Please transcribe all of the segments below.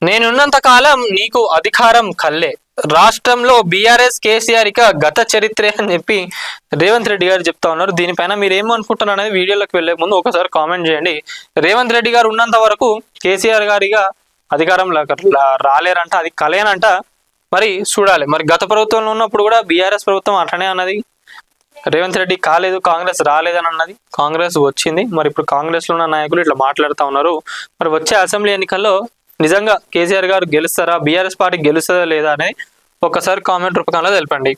నేనున్నంత కాలం నీకు అధికారం కల్లే. రాష్ట్రంలో బీఆర్ఎస్ కేసీఆర్ ఇక గత చరిత్రే అని చెప్పి రేవంత్ రెడ్డి గారు చెప్తా ఉన్నారు. దీనిపైన మీరు ఏమనుకుంటున్నారు అనేది వీడియోలోకి వెళ్లే ముందు ఒకసారి కామెంట్ చేయండి. రేవంత్ రెడ్డి గారు ఉన్నంత వరకు కేసీఆర్ గారిగా అధికారం రాలేరంట, అది కలేనంట. మరి చూడాలి. మరి గత ప్రభుత్వంలో ఉన్నప్పుడు కూడా బీఆర్ఎస్ ప్రభుత్వం అట్లనే అన్నది, రేవంత్ రెడ్డి కాలేదు, కాంగ్రెస్ రాలేదని అన్నది. కాంగ్రెస్ వచ్చింది. మరి ఇప్పుడు కాంగ్రెస్ లో ఉన్న నాయకులు ఇట్లా మాట్లాడుతూ ఉన్నారు. మరి వచ్చే అసెంబ్లీ ఎన్నికల్లో నిజంగా కేసీఆర్ గారు గెలుస్తారా, బీఆర్ఎస్ పార్టీ గెలుస్తుందా లేదా అనేది ఒక్కసారి కామెంట్ రూపకంలో తెలపండి.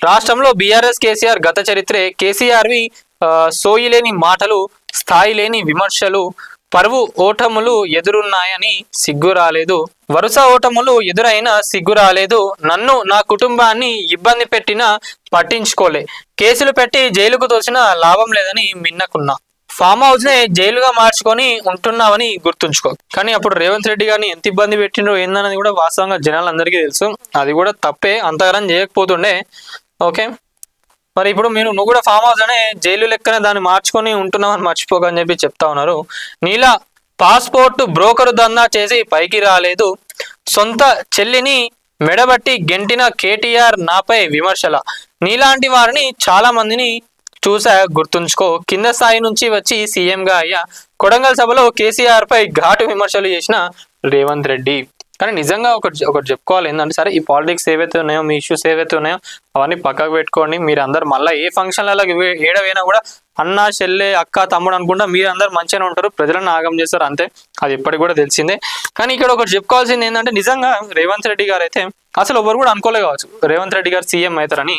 రాష్ట్రంలో బీఆర్ఎస్ కేసీఆర్ గత చరిత్రే. కేసీఆర్వి సోయి లేని మాటలు, స్థాయి లేని విమర్శలు, పరువు ఓటములు ఎదురున్నాయని సిగ్గు రాలేదు. వరుస ఓటములు ఎదురైనా సిగ్గు రాలేదు. నన్ను నా కుటుంబాన్ని ఇబ్బంది పెట్టినా పట్టించుకోలే. కేసులు పెట్టి జైలుకు తోసినా లాభం లేదని మిన్నకున్నా. ఫామ్ హౌస్ నే జైలుగా మార్చుకొని ఉంటున్నావని గుర్తుంచుకో. కానీ అప్పుడు రేవంత్ రెడ్డి గారిని ఎంత ఇబ్బంది పెట్టిండ్రో ఏందన్నది కూడా వాస్తవంగా జనాలందరికీ తెలుసు. అది కూడా తప్పే, అంతగానం చేయకపోతుండే. ఓకే, మరి ఇప్పుడు నువ్వు కూడా ఫామ్ హౌస్ అనే జైలు లెక్కనే దాన్ని మార్చుకొని ఉంటున్నావని మర్చిపోకని చెప్పి చెప్తా ఉన్నారు. నీలా పాస్పోర్ట్ బ్రోకరు దందా చేసి పైకి రాలేదు. సొంత చెల్లిని మెడబట్టి గెంటిన కేటీఆర్ నాపై విమర్శల. నీలాంటి వారిని చాలా మందిని చూసా, గుర్తుంచుకో. కింద స్థాయి నుంచి వచ్చి సీఎంగా అయ్యా. కొడంగల్ సభలో కేసీఆర్ పై ఘాటు విమర్శలు చేసిన రేవంత్ రెడ్డి. కానీ నిజంగా ఒకటి చెప్పుకోవాలి ఏంటంటే, సరే ఈ పాలిటిక్స్ ఏవైతే ఉన్నాయో, మీ ఇష్యూస్ ఏవైతే ఉన్నాయో అవన్నీ పక్కకు పెట్టుకోండి. మీరు అందరు మళ్ళీ ఏ ఫంక్షన్లలో ఏడవైనా కూడా అన్న, చెల్లె, అక్క, తమ్ముడు అనుకుంటా మీరు అందరు మంచిగానే ఉంటారు, ప్రజలను ఆగం చేస్తారు, అంతే. అది ఇప్పటికి కూడా తెలిసిందే. కానీ ఇక్కడ ఒకటి చెప్పుకోవాల్సింది ఏంటంటే, నిజంగా రేవంత్ రెడ్డి గారు అయితే అసలు ఎవరు కూడా అనుకోలే కావచ్చు రేవంత్ రెడ్డి గారు సీఎం అవుతారని.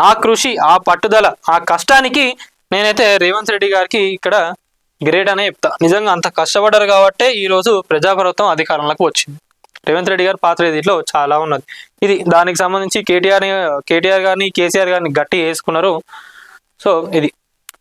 ఆ కృషి, ఆ పట్టుదల, ఆ కష్టానికి నేనైతే రేవంత్ రెడ్డి గారికి ఇక్కడ గ్రేట్ అనే చెప్తా. నిజంగా అంత కష్టపడ్డారు కాబట్టే ఈరోజు ప్రజాప్రభుత్వం అధికారంలోకి వచ్చింది. రేవంత్ రెడ్డి గారు పాత్ర దీంట్లో చాలా ఉన్నది. ఇది దానికి సంబంధించి కేటీఆర్ గారిని, కేసీఆర్ గారిని గట్టి వేసుకున్నారు. సో ఇది